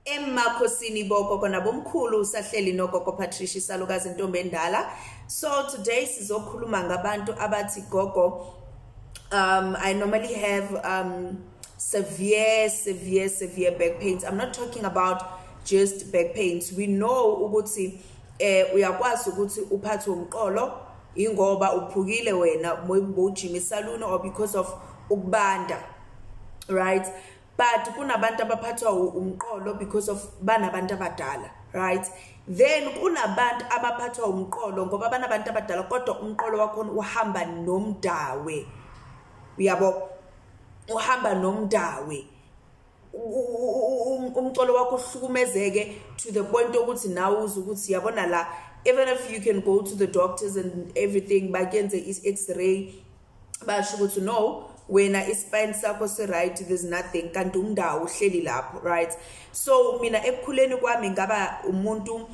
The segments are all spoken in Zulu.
Emakhosini bogogo nabomkhulu usahleli nogogo Patricia Salukazi Ntombi Endala. So today sizokhuluma ngabantu abathi gogo, I normally have severe back pains. I'm not talking about just back pains. We know ukuthi uyakwazi ukuthi uphathwe umqolo ingoba uphukile wena mojimi salon or because of ukubanda, right? But kunabantu abaphathwa umqolo because of banabantu abadala, right? Then kunabantu abaphathwa umqolo ngoba banabantu abadala kodwa umqolo wakho uhamba nomdawe. Uyabo, uhamba nomdawe. Umqolo wakho uhlukumezeke to the point ukuthi nawe uzukuthi yabona la, even if you can go to the doctors and everything bakenze is-x-ray basho ukuthi no, when spine sakho se right, there's nothing, kanti umdawo uhleli lapho, right? So mina ekukhuleni kwami ngaba umuntu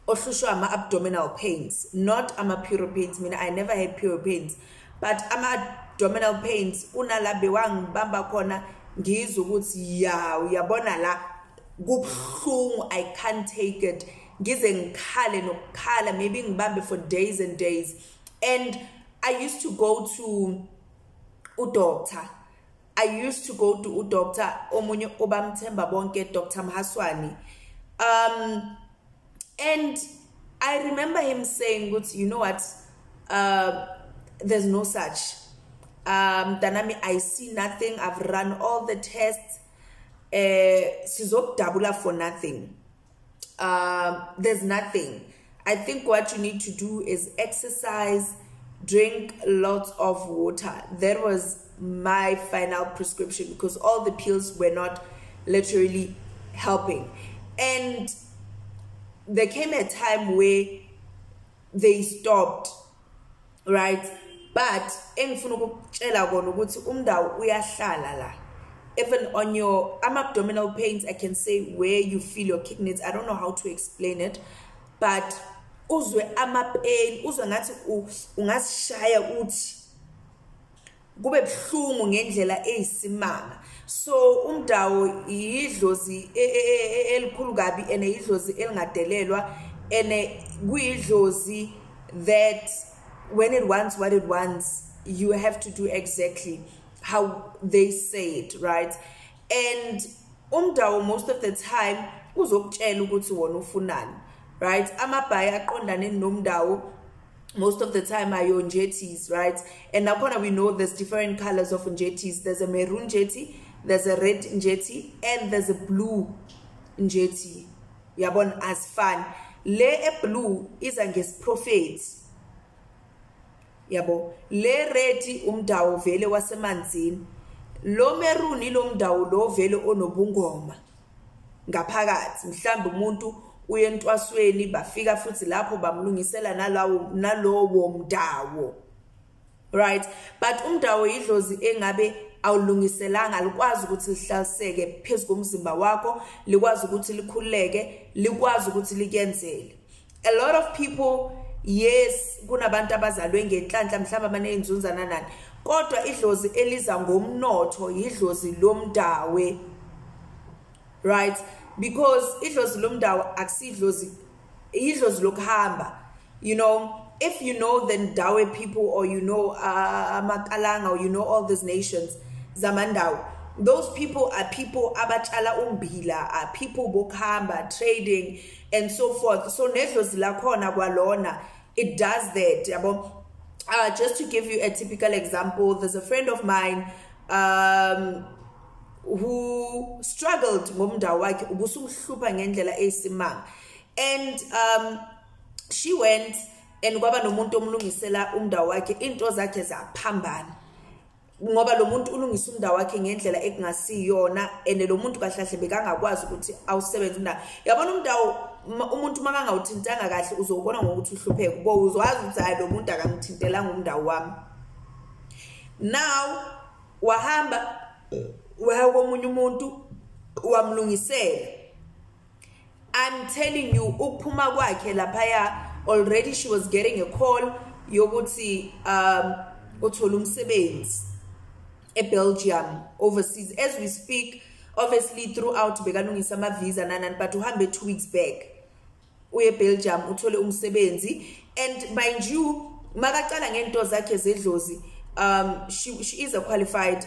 ohlushwa ama-abdominal pains, not ama-pure pains. Mina I never had pure pains, but ama-abdominal pains unala bewangibamba khona ngizwe ukuthi ya uyabona la kubuhlungu, I can't take it, ngize ngikhale nokukhala, maybe ngibambe for days and days. And I used to go to udoctor. I used to go to udoctor omunye obamthemba bonke, Dr. Mahaswani. And I remember him saying, you know what, there's no such. Danami, I see nothing. I've run all the tests. Sizokudabula for nothing. There's nothing. I think what you need to do is exercise, drink lots of water. That was my final prescription because all the pills were not literally helping. And there came a time where they stopped, right? But even on your abdominal pains, I can say where you feel your kidneys. I don't know how to explain it, but uzwe amapain, uzwe ngathi ungasishaya uthi kube buhlungu ngendlela eyisimanga. So umdawo idlozi elikhulu kabi ene idlozi elingadelelwa ene kuyidlozi that when it wants what it wants, you have to do exactly how they say it, right? And umdawo most of the time uzokutshela ukuthi wona ufunani, right? Amabhaya aqondane nomdawo most of the time are your njetis, right? And now we know there's different colors of njetis. There's a maroon njeti, there's a red njeti, and there's a blue njeti. Yabon as fan. Le e blue is anges prophet. Yabo. Le redi umdawo vele wasemanzini. Lo maroon ilo umdawo lo vele onobungoma. Ngaphakathi mhlambe umuntu uye entwasweni bafika futhi lapho bamlungisela nalowo mdawo, right? But umdawo idlozi engabe awulungiselanga likwazi ukuthi lihlaliseke phezulu komzimba wakho, likwazi ukuthi likhuleke, likwazi ukuthi likenzele. A lot of people, yes, kunabantu abazalwe ngenhlanhla mhlamba abanezunzana nani, kodwa idlozi eliza ngomnotho idlozi lomdawe, right? Because idlozi lomdawo akusidlozi idlozi lokuhamba. You know, if you know the Ndawe people, or you know Makalanga, or you know all these nations zamandawo, those people are people abatshala umbila, are people bokuhamba, trading and so forth. So nedlozi lakhona kwalona, it does that yabo. Just to give you a typical example, there's a friend of mine who struggled ngomdawo wakhe ubusumhlupa ngendlela eyisimanga, and she went and kwaba nomuntu omlungisela umdawo wakhe, into zakhe zaphambana ngoba lo muntu ulungisa umdawo wakhe ngendlela ekungasiyona, and lo muntu kahlahle bekangakwazi ukuthi awusebenze umdawo. Yabona umdawo umuntu makangawuthintanga kahle uzobona ngokuthi uhlupheke, bo uzwazi ukuthi hayi lo muntu akangithintelanga umdawo wami. Now wahamba wawomunye umuntu wamlungisela. I'm telling you, ukuphuma kwakhe laphaya, already she was getting a call yokuthi uthola umsebenzi eBelgium overseas. As we speak, obviously throughout bekalungisa ama visa nanani, but uhambe 2 weeks back uye Belgium uthole umsebenzi. And mind you, makaqala ngento zakhe zedlozi, she is a qualified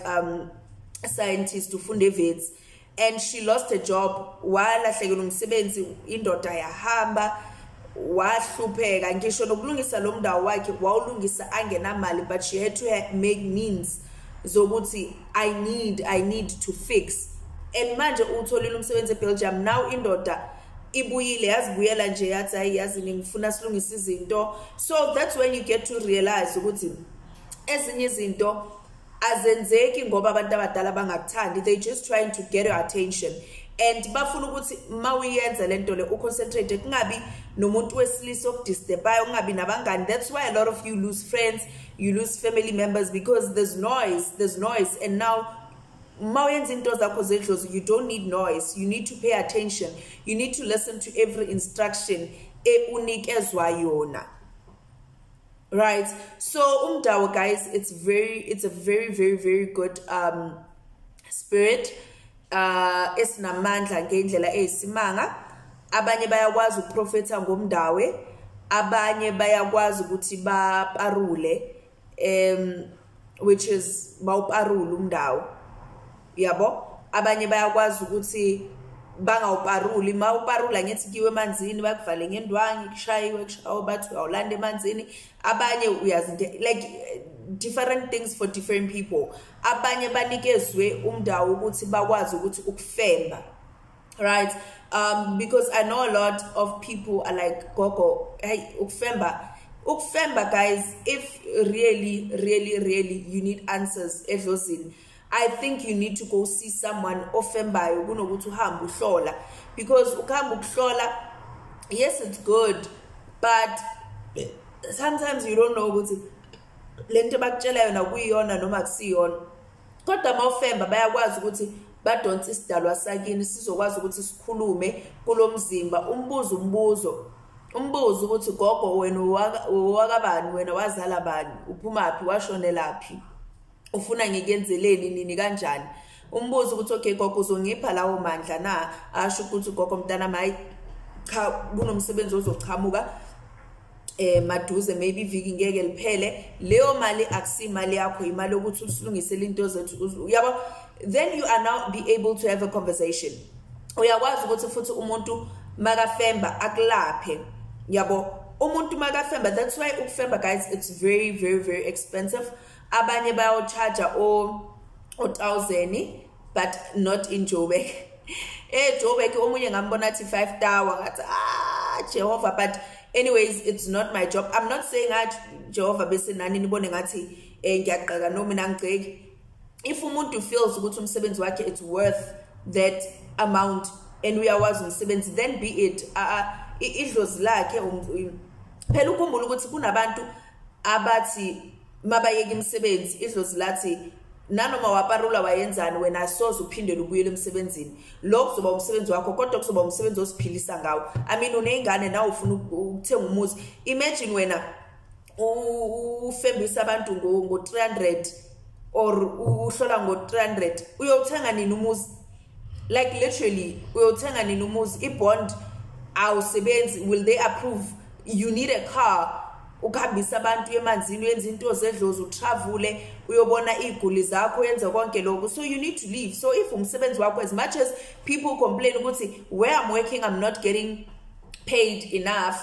scientist ufunde vets, and she lost a job, walahlekelwa umsebenzi, indoda yahamba, wahlupheka, ngisho nokulungisa lo mdawo wakhe wawulungisa angenamali, but she had to make means zokuthi I need to fix. And manje utholile umsebenzi eBelgium, now indoda ibuyile yazibuyela nje yathi hayi yazi ngifuna silungisa izinto. So that's when you get to realize ukuthi ezinye izinto azenzeki ngoba abantu abadala bangakuthandi, they just trying to get your attention, and bafuna ukuthi mawuyenza lento le uconcentrate, kungabi nomuntu wesilisa okudisturbayo, kungabi nabangani. That's why a lot of you lose friends, you lose family members, because there's noise. And now mawuyenza into zakho zedlozi, you don't need noise, you need to pay attention, you need to listen to every instruction unikezwa yona. Right? So Umdawe, guys, it's a very good spirit. Esinamandla ngendlela eyisimanga. Abanye bayakwazi ukuprofetha ngomdawe, abanye bayakwazi ukuthi baparule, which is bawuparula umdawe. Yabo, abanye bayakwazi ukuthi bangawuparuli, mawuparula ngithi kiwe emanzini bakuvale ngendwangi, kushayiwe bathi uyawulanda emanzini. Abanye uyazi like different things for different people. Abanye banikezwe umdawo ukuthi bakwazi ukuthi ukufemba, right? Because I know a lot of people are like, Gogo, hey, ukufemba, guys, if really you need answers edlozini, I think you need to go see someone ofembayo kunokuthi uhambe uhlola, because ukuhamba ukuhlola, yes, it's good, but sometimes you don't know ukuthi lento bakutshela yona kuyiyona noma akusiyona. Kodwa mawufemba bayakwazi ukuthi badonse isidalwa sakini sizokwazi ukuthi sikhulume kulomzimba, umbuzo ukuthi gogo wena wakabani, wena wazala bani, uphumaphi, washonelaphi, ufuna ngikwenzeleni nini kanjani. Umbuzo ukuthi okay gogo uzongipha lawo mandla na, asho ukuthi gogo mntana mayi cha kunomsebenzi ozochamuka maduze, maybe iviki ngeke liphele, leyo mali akusimali yakho, imali ukuthi usilungisele into zethu, yabo. Then you are now be able to have a conversation. Uyakwazi ukuthi futhi umuntu makafemba akulaphe, yabo. Umuntu makafemba, that's why ukufemba, guys, it's very expensive. Abanye bayocharge o 1000, but not in Joburg. Joburg omunye ngambona athi 5 tower, ngathi Jehovah. But anyways, it's not my job. I'm not saying that Jehovah bese nani nibone ngathi ngiyaqaka no mina ngiceke. If umuntu feels ukuthi umsebenzi wakhe it's worth that amount and uyawazi umsebenzi, then be it. Idlozi lakhe phela ukhumbula ukuthi kunabantu abathi mabayeka imsebenzi idlozi lathi nanoma waparula wayenzani wena asoze uphindele ubuyele emsebenzini. Lokho kuzoba umsebenzi wakho, kodwa kuzoba umsebenzi osiphilisa ngawo. I mean uneyingane nawe ufuna ukuthenga umuzi. Imagine wena ufembisa abantu ngo 300 or uhlola ngo 300, uyothenga nini umuzi? Like literally uyothenga nini umuzi? Ibond awusebenzi, will they approve? You need a car ukuhambisa abantu emanzini, uyenza into zedlozi, utravule uyobona iguli zakho, yenza konke lokho. So you need to leave. So if umsebenzi wakho, as much as people complain ukuthi where I'm working I'm not getting paid enough,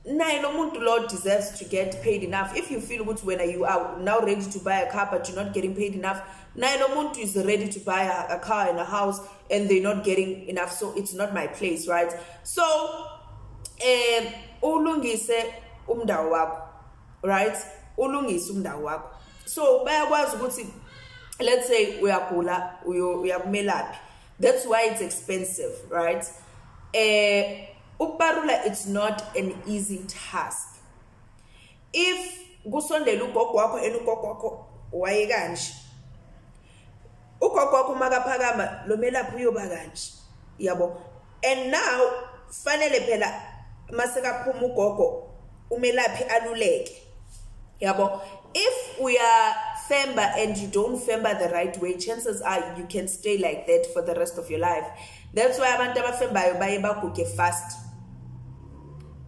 naye lo muntu lo deserves to get paid enough. If you feel good when you are now ready to buy a car but you're not getting paid enough, naye lo muntu is ready to buy a car and a house and they're not getting enough. So it's not my place, right? So ulungise umdawo wakho, right? Ulungise umdawo wakho. So bayakwazi ukuthi, let's say uyagula uyakumelaphi, that's why it's expensive, right? Ukuparula, it's not an easy task. If kusondela ugogo wakho ugogo wakho waye kanje, ugogo wakho makaphakama lo melaphi uyoba kanje, yabo. And now fanele phela masekaphuma ugogo umelaphi aluleke, yabo. If femba and you don't femba the right way, chances are you can stay like that for the rest of your life. That's why abantu abafembayo baye baguge fast,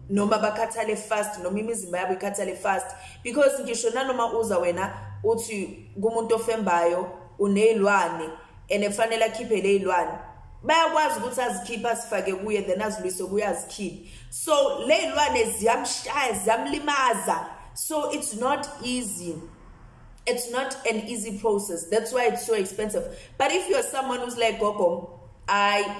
noma bakhathale fast, noma imizimba yabo ikhathale fast, because ngisho nanoma uza wena uthi kumuntu ofembayo unezilwane and efanele akhiphe lezilwane, bayakwazi ukuthi azikhipha sifake kuye then azilwise kuye azikhiphe. So lezilwane ziyamshaya ziyamlimaza, so it's not easy. It's not an easy process. That's why it's so expensive. But if you're someone who's like, Gogo,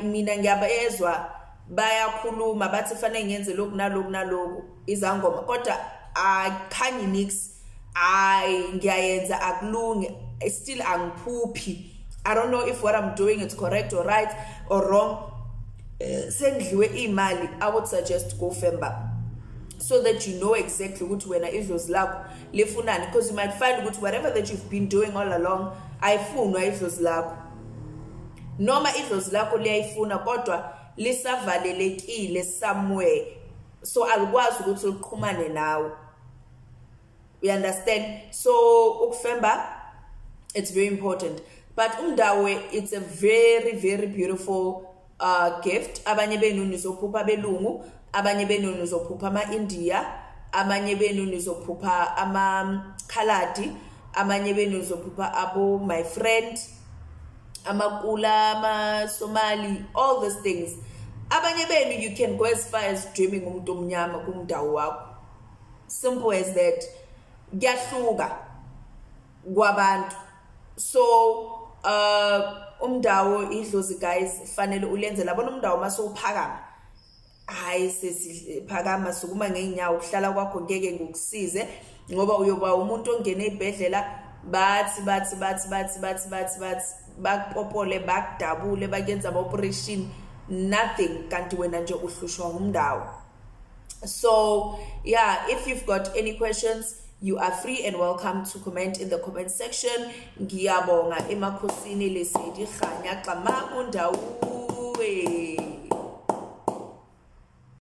mina ngiyabayezwa bayakhuluma bathi fanele ngenze lokhu nalokhu nalokhu izangoma, kodwa akhanyi nix, ngiyayenza akulunge, still angiphuphi, I don't know if what I'm doing is correct or right or wrong, sendliwe imali, I would suggest go femba, so that you know exactly what when idlozi lakho lifunani, because you might find that whatever that you've been doing all along ayifunwa idlozi lakho, noma idlozi lakho liyayifuna kodwa lisavalelekile somewhere, so alikwazi ukuthi liqhumane nawe. You understand? So ukufemba, it's very important. But Umdawe, it's a very, very beautiful gift. Abanye benu nizophupha belungu, abanye benu nizophupha ama-India, abanye benu nizophupha ama-Khaladi, abanye benu nizophupha abo my friend, amakula, ama-Somali, all these things. Abanye benu, you can go as far as dreaming umuntu omnyama kumdawo wakho. Simple as that. Gyahluka kwabantu. So Umdawo idlozi guys fanele ulenze labona umdawo mase uphakama, hayi sesiphakama sukuma ngeenyawo, ukuhlala kwakho ngeke ngokusize ngoba uyoba umuntu ongena ezibhedlela bathi bakupopole bakudabule bakenza ama-operation, nothing, kanti wena nje uhlushwa ngumdawo. So yeah, if you've got any questions, you are free and welcome to comment in the comment section. Ngiyabonga emakhosini lesedi khanya xama Umdawe.